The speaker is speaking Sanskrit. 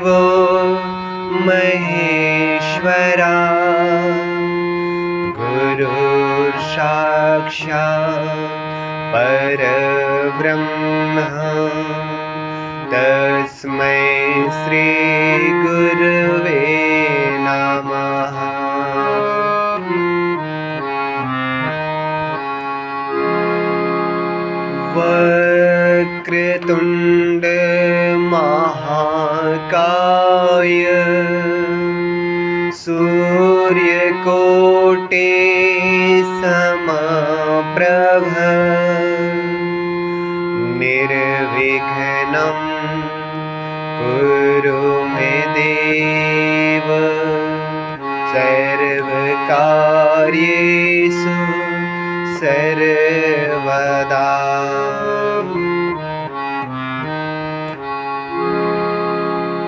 गुरुर्देवो महेश्वरा गुरुर्साक्षात् परब्रह्म तस्मै श्री गुरवे नमः। वक्रतुण्ड महाकाय सूर्यकोटि समप्रभ निर्विघ्नं कुरु मे देव सर्वकार्येषु सर्वदा।